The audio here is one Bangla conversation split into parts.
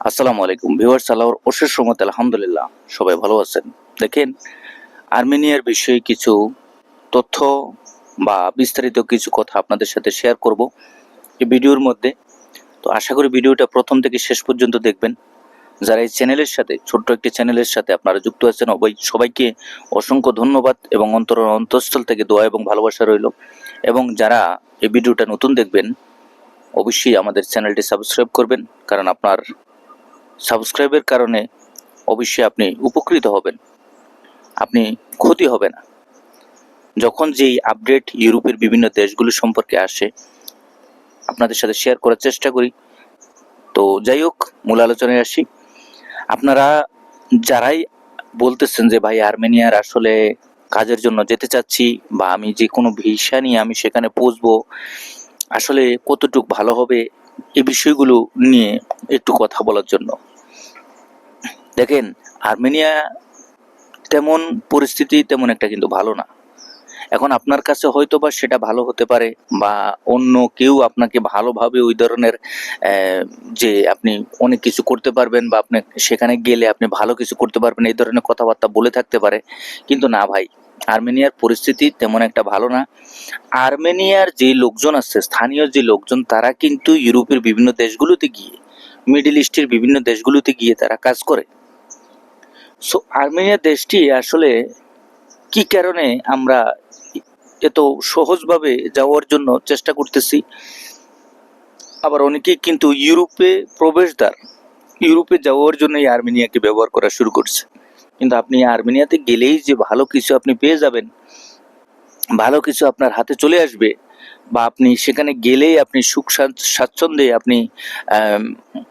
আসসালামু আলাইকুম ভিউয়ার্স, আল্লাহর অশেষ রহমতে আলহামদুলিল্লাহ সবাই ভালো আছেন। দেখেন, আর্মেনিয়ার বিষয়ে কিছু তথ্য বা বিস্তারিত কিছু কথা আপনাদের সাথে শেয়ার করব এই ভিডিওর মধ্যে। তো আশা করি ভিডিওটা প্রথম থেকে শেষ পর্যন্ত দেখবেন। যারা এই চ্যানেলের সাথে, ছোট্ট একটি চ্যানেলের সাথে আপনারা যুক্ত আছেন, সবাইকে অসংখ্য ধন্যবাদ এবং অন্তঃস্থল থেকে দোয়া এবং ভালোবাসা রইল। এবং যারা এই ভিডিওটা নতুন দেখবেন, অবশ্যই আমাদের চ্যানেলটি সাবস্ক্রাইব করবেন, কারণ আপনার সাবস্ক্রাইবের কারণে অবশ্যই আপনি উপকৃত হবেন, আপনি ক্ষতি হবে না। যখন যেই আপডেট ইউরোপের বিভিন্ন দেশগুলো সম্পর্কে আসে আপনাদের সাথে শেয়ার করার চেষ্টা করি। তো যাই হোক, মূল আলোচনায় আসি। আপনারা যারাই বলতেছেন যে ভাই আর্মেনিয়ার আসলে কাজের জন্য যেতে চাচ্ছি, বা আমি যে কোনো ভিসা নিয়ে আমি সেখানে পৌঁছবো, আসলে কতটুকু ভালো হবে এই বিষয়গুলো নিয়ে একটু কথা বলার জন্য। দেখেন, আর্মেনিয়া তেমন পরিস্থিতি তেমন একটা কিন্তু ভালো না। এখন আপনার কাছে হয়তো বা সেটা ভালো হতে পারে, বা অন্য কেউ আপনাকে ভালোভাবে ওই ধরনের যে আপনি অনেক কিছু করতে পারবেন, বা আপনি সেখানে গেলে আপনি ভালো কিছু করতে পারবেন, এই ধরনের কথাবার্তা বলে থাকতে পারে। কিন্তু না ভাই, আর্মেনিয়ার পরিস্থিতি তেমন একটা ভালো না। আর্মেনিয়ার যে লোকজন আছে, স্থানীয় যে লোকজন, তারা কিন্তু ইউরোপের বিভিন্ন দেশগুলোতে গিয়ে, মিডল ইস্টের বিভিন্ন দেশগুলোতে গিয়ে তারা কাজ করে। সো আর্মেনিয়া দেশটি আসলে কি কারণে আমরা এত সহজভাবে যাওয়ার জন্য চেষ্টা করতেছি, আবার অনেকেই কিন্তু ইউরোপে যাওয়ার জন্য এই আর্মেনিয়াকে ব্যবহার করা শুরু করছে। কিন্তু আপনি আর্মেনিয়াতে গেলেই যে ভালো কিছু আপনি পেয়ে যাবেন, ভালো কিছু আপনার হাতে চলে আসবে, বা আপনি সেখানে গেলেই আপনি সুখ স্বাচ্ছন্দ্যে আপনি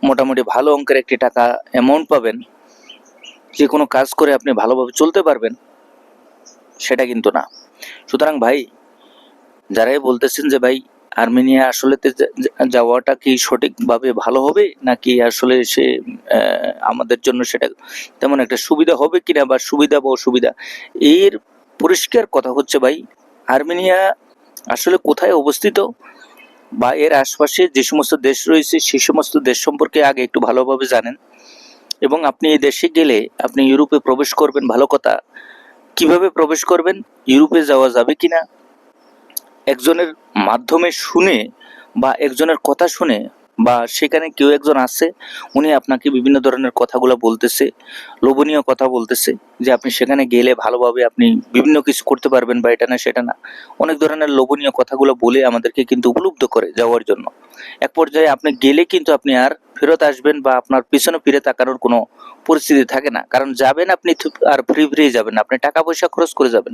মোটামুটি ভালো অঙ্কের একটি টাকা অ্যামাউন্ট পাবেন, যে কোনো কাজ করে আপনি ভালোভাবে চলতে পারবেন, সেটা কিন্তু না। সুতরাং ভাই, যারাই বলতেছেন যে ভাই আর্মেনিয়া আসলে যাওয়াটা কি সঠিকভাবে ভালো হবে, নাকি আসলে সে আমাদের জন্য সেটা তেমন একটা সুবিধা হবে কিনা, বা সুবিধা বা অসুবিধা, এর পরিষ্কার কথা হচ্ছে ভাই, আর্মেনিয়া আসলে কোথায় অবস্থিত বা এর আশপাশে যে সমস্ত দেশ রয়েছে সেই সমস্ত দেশ সম্পর্কে আগে একটু ভালোভাবে জানেন। এবং আপনি এই দেশে গেলে আপনি ইউরোপে প্রবেশ করবেন, ভালো কথা। কিভাবে প্রবেশ করবেন, ইউরোপে যাওয়া যাবে কিনা একজনের মাধ্যমে শুনে, বা একজনের কথা শুনে, বা সেখানে কেউ একজন আছে, উনি আপনাকে বিভিন্ন ধরনের কথাগুলো বলতেছে, লোভনীয় কথা বলতেছে, যে আপনি সেখানে গেলে ভালোভাবে আপনি বিভিন্ন কিছু করতে পারবেন, বা এটা না সেটা না, অনেক ধরনের লোভনীয় কথাগুলো বলে আমাদেরকে কিন্তু উপলব্ধ করে যাওয়ার জন্য। এক পর্যায়ে আপনি গেলে কিন্তু আপনি আর ফেরত আসবেন, বা আপনার পিছনে ফিরে তাকানোর কোনো পরিস্থিতি থাকে না। কারণ যাবেন আপনি আর ফ্রি যাবেন না, আপনি টাকা পয়সা খরচ করে যাবেন।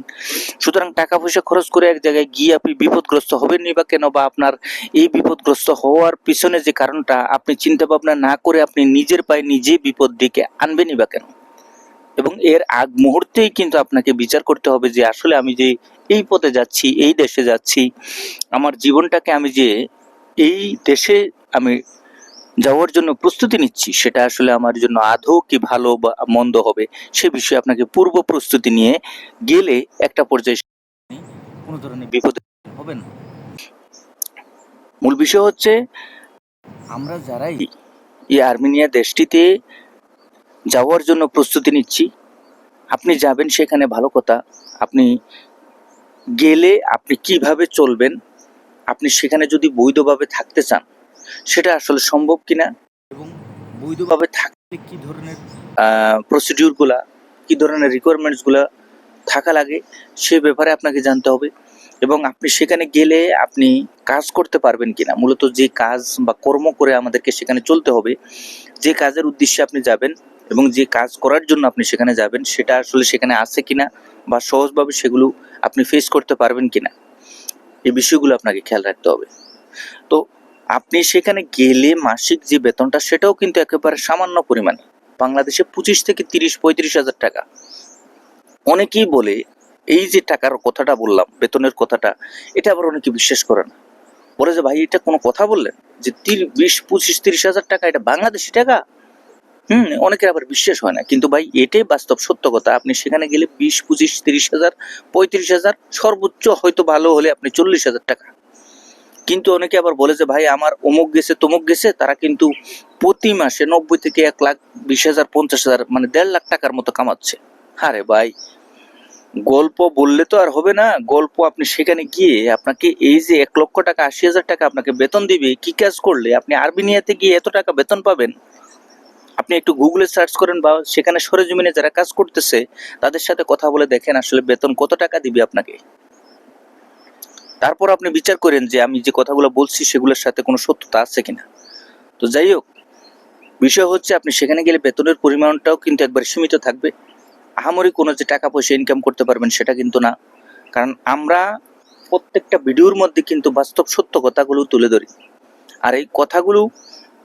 সুতরাং টাকা পয়সা খরচ করে এক জায়গায় গিয়ে আপনি বিপদগ্রস্ত হবেননি বা কেন, বা আপনার এই বিপদগ্রস্ত হওয়ার পিছনে যে কারণটা আপনি চিন্তা ভাবনা না করে আপনি নিজের পায়ে নিজেই বিপদ ডেকে আনবেনই বা কেন। এবং এর আগ মুহূর্তেই কিন্তু আপনাকে বিচার করতে হবে যে আসলে আমি যে এই পথে যাচ্ছি, এই দেশে যাচ্ছি, আমার জীবনটাকে আমি যে এই দেশে আমি যাওয়ার জন্য প্রস্তুতি নিচ্ছি, সেটা আসলে আমার জন্য আদৌ কি ভালো বা মন্দ হবে, সে বিষয়ে আপনাকে পূর্ব প্রস্তুতি নিয়ে গেলে একটা পর্যায়ে কোনো ধরনের বিপদে হবেন। মূল বিষয় হচ্ছে, আমরা যারাই এই আর্মেনিয়া দেশটিতে যাওয়ার জন্য প্রস্তুতি নিচ্ছি, আপনি যাবেন সেখানে ভালো কথা। আপনি গেলে আপনি কিভাবে চলবেন, আপনি সেখানে যদি বৈধভাবে থাকতে চান, সেটা আসলে সম্ভব কিনা, এবং বৈধভাবে থাকতে কি ধরনের প্রসিডিউরগুলা, কি ধরনের রিকোয়ারমেন্টসগুলা থাকা লাগে, সে ব্যাপারে আপনাকে জানতে হবে। এবং আপনি সেখানে গেলে আপনি কাজ করতে পারবেন কিনা, মূলত যে কাজ বা কর্ম করে আমাদেরকে সেখানে চলতে হবে, যে কাজের উদ্দেশ্যে আপনি যাবেন এবং যে কাজ করার জন্য আপনি সেখানে যাবেন, সেটা আসলে সেখানে আছে কিনা, বা সহজভাবে সেগুলো আপনি ফেস করতে পারবেন কিনা, এই বিষয়গুলো আপনাকে খেয়াল রাখতে হবে। তো আপনি সেখানে গেলে মাসিক যে বেতনটা, সেটাও কিন্তু একেবারে সামান্য পরিমাণে, বাংলাদেশে 25 থেকে 30-35 হাজার টাকা। অনেকেই বলে, এই যে টাকার কথাটা বললাম, বেতনের কথাটা, এটা আবার অনেকে বিশ্বাস করে না। বলে যে ভাই এটা কোনো কথা বললেন, যে 20-25-30 হাজার টাকা, এটা বাংলাদেশি টাকা। অনেকের আবার বিশ্বাস হয় না, কিন্তু ভাই এটাই বাস্তব সত্য কথা। আপনি সেখানে গেলে 20-25-30 হাজার, 35 হাজার, সর্বোচ্চ হয়তো ভালো হলে আপনি 40 হাজার টাকা, কিন্তু অনেকে আবার বলে যে ভাই আমার অমুক গেছে তমুক গেছে, তারা কিন্তু প্রতি মাসে 90 থেকে 1,20,000 50,000 মানে 1.5 লাখ টাকার মতো কামাচ্ছে। আরে ভাই, গল্প বললে তো আর হবে না। গল্প আপনি সেখানে গিয়ে আপনাকে এই যে 1 লক্ষ টাকা 80,000 টাকা আপনাকে বেতন দিবে, কি কাজ করলে আপনি আর্মেনিয়াতে গিয়ে এত টাকা বেতন পাবেন? আপনি একটু গুগলে সার্চ করেন বা সেখানে সরেজমিনে যারা কাজ করতেছে তাদের সাথে কথা বলে দেখেন আসলে বেতন কত টাকা দিবে আপনাকে। তারপর আপনি বিচার করেন যে আমি যে কথাগুলো বলছি সেগুলোর সাথে কোনো সত্যতা আছে কিনা। তো যাই হোক, বিষয় হচ্ছে আপনি সেখানে গেলে বেতনের পরিমাণটাও কিন্তু একবার সীমিত থাকবে। আহামরি কোনো যে টাকা পয়সা ইনকাম করতে পারবেন সেটা কিন্তু না। কারণ আমরা প্রত্যেকটা ভিডিওর মধ্যে কিন্তু বাস্তব সত্য কথাগুলো তুলে ধরি। আর এই কথাগুলো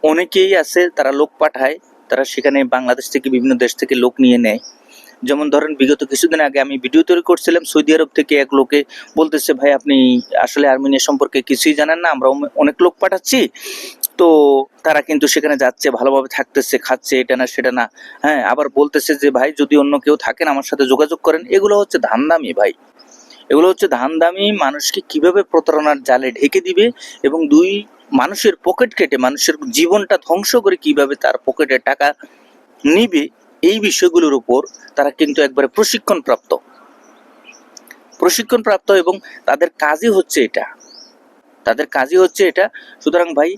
অনেকেই আছে তারা লোক পাঠায়, তারা সেখানে বাংলাদেশ থেকে বিভিন্ন দেশ থেকে লোক নিয়ে নেয়। যেমন ধরেন বিগত কিছুদিন আগে আমি ভিডিও তৈরি করছিলাম, সৌদি আরব থেকে এক লোকে বলতেছে ভাই আপনি আসলে আর্মেনিয়া সম্পর্কে কিছুই জানেন না, আমরা অনেক লোক পাঠাচ্ছি, তো তারা কিন্তু সেখানে যাচ্ছে, ভালোভাবে থাকতেছে, খাচ্ছে, এটা না সেটা না। হ্যাঁ, আবার বলতেছে যে ভাই যদি অন্য কেউ থাকেন আমার সাথে যোগাযোগ করেন। এগুলো হচ্ছে ধান্দামি ভাই, এগুলো হচ্ছে ধান্দামি। মানুষকে কিভাবে প্রতারণার জালে ঢেকে দিবে এবং দুই মানুষের পকেট কেটে মানুষের জীবনটা ধ্বংস করে কিভাবে তার পকেটে টাকা নিবে, এই বিষয়গুলোর উপর তারা কিন্তু একবারে প্রশিক্ষণ প্রাপ্ত এবং তাদের কাজই হচ্ছে এটা। সুতরাং ভাই,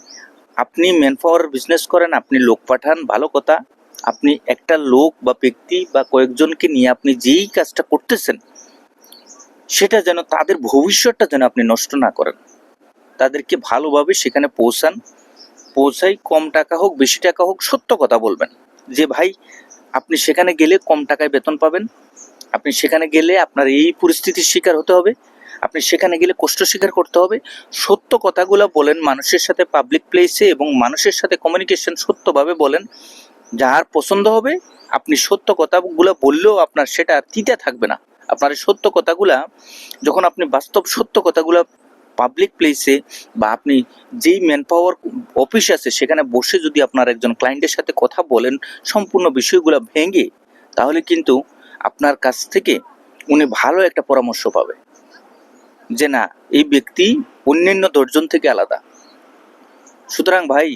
আপনি ম্যান পাওয়ার বিজনেস করেন, আপনি লোক পাঠান, ভালো কথা। আপনি একটা লোক বা ব্যক্তি বা কয়েকজনকে নিয়ে আপনি যেই কাজটা করতেছেন সেটা যেন তাদের ভবিষ্যৎটা যেন আপনি নষ্ট না করেন। তাদেরকে ভালোভাবে সেখানে পৌঁছাই, কম টাকা হোক বেশি টাকা হোক সত্য কথা বলবেন যে ভাই আপনি সেখানে গেলে কম টাকায় বেতন পাবেন, আপনি সেখানে গেলে আপনার এই পরিস্থিতির শিকার হতে হবে, আপনি সেখানে গেলে কষ্ট স্বীকার করতে হবে। সত্য কথাগুলো বলেন মানুষের সাথে পাবলিক প্লেসে এবং মানুষের সাথে কমিউনিকেশন সত্যভাবে বলেন। যার পছন্দ হবে আপনি সত্য কথাগুলো বললেও আপনার সেটা তিতে থাকবে না। আপনার সত্য কথাগুলা যখন আপনি বাস্তব সত্য কথাগুলা পাবলিক প্লেসে বা আপনি যেই ম্যান পাওয়ার অফিস আছে সেখানে বসে যদি আপনার একজন ক্লায়েন্টের সাথে কথা বলেন সম্পূর্ণ বিষয়গুলো ভেঙে, তাহলে কিন্তু আপনার কাছ থেকে উনি ভালো একটা পরামর্শ পাবে যে না, এই ব্যক্তি অন্যান্য 10 জন থেকে আলাদা। সুতরাং ভাই,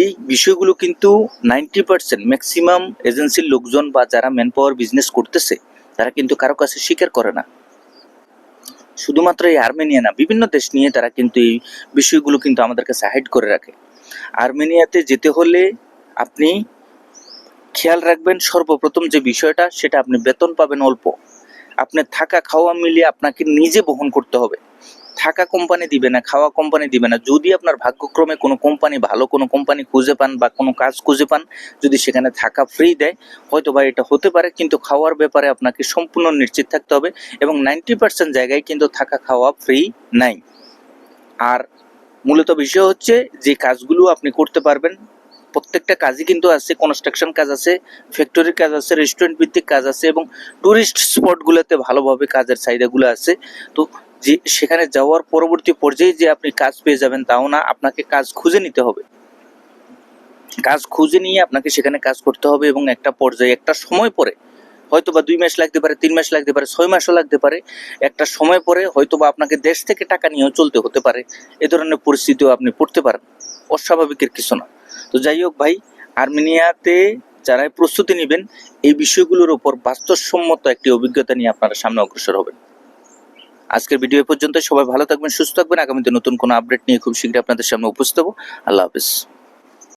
এই বিষয়গুলো কিন্তু 90% ম্যাক্সিমাম এজেন্সির লোকজন বা যারা ম্যান পাওয়ার বিজনেস করতেছে তারা কিন্তু কারো কাছে স্বীকার করে না। শুধুমাত্র এই আর্মেনিয়া না, বিভিন্ন দেশ নিয়ে তারা কিন্তু এই বিষয়গুলো কিন্তু আমাদের কাছে হাইড করে রাখে। আর্মেনিয়াতে যেতে হলে আপনি খেয়াল রাখবেন সর্বপ্রথম যে বিষয়টা, সেটা আপনি বেতন পাবেন অল্প, আপনার থাকা খাওয়া মিলিয়ে আপনাকে নিজে বহন করতে হবে। থাকা কোম্পানি দিবে না, খাওয়া কোম্পানি দিবে না। যদি আপনার ভাগ্যক্রমে কোনো কোম্পানি ভালো কোনো কোম্পানি খুঁজে পান বা কোনো কাজ খুঁজে পান, যদি সেখানে থাকা ফ্রি দেয় হয়তো বা এটা হতে পারে, কিন্তু খাওয়ার ব্যাপারে আপনাকে সম্পূর্ণ নিশ্চিত থাকতে হবে এবং 90% জায়গায় কিন্তু থাকা খাওয়া ফ্রি নাই। আর মূলত বিষয় হচ্ছে যে কাজগুলো আপনি করতে পারবেন, প্রত্যেকটা কাজই কিন্তু আছে, কনস্ট্রাকশন কাজ আছে, ফ্যাক্টরির কাজ আছে, রেস্টুরেন্ট ভিত্তিক কাজ আছে এবং টুরিস্ট স্পটগুলোতে ভালোভাবে কাজের চাহিদাগুলো আছে। তো যে সেখানে যাওয়ার পরবর্তী পর্যায়ে যে আপনি কাজ পেয়ে যাবেন তাও না, আপনাকে কাজ খুঁজে নিতে হবে। কাজ খুঁজে নিয়ে আপনাকে সেখানে কাজ করতে হবে এবং একটা পর্যায়ে একটা সময় পরে হয়তো বা 2 মাস লাগতে পারে, 3 মাস লাগতে পারে, 6 মাসও লাগতে পারে, একটা সময় পরে হয়তো বা আপনাকে দেশ থেকে টাকা নিয়েও চলতে হতে পারে। এ ধরনের পরিস্থিতিও আপনি পড়তে পারেন, অস্বাভাবিকের কিছু না। তো যাই হোক ভাই, আর্মেনিয়াতে যারা প্রস্তুতি নেবেন এই বিষয়গুলোর উপর বাস্তবসম্মত একটি অভিজ্ঞতা নিয়ে আপনারা সামনে অগ্রসর হবেন। আজকের ভিডিও পর্যন্ত। সবাই ভালো থাকবেন, সুস্থ থাকবেন। আগামীতে নতুন কোনো আপডেট নিয়ে খুব শীঘ্রই আপনাদের সামনে উপস্থিত হব। আল্লাহ হাফেজ।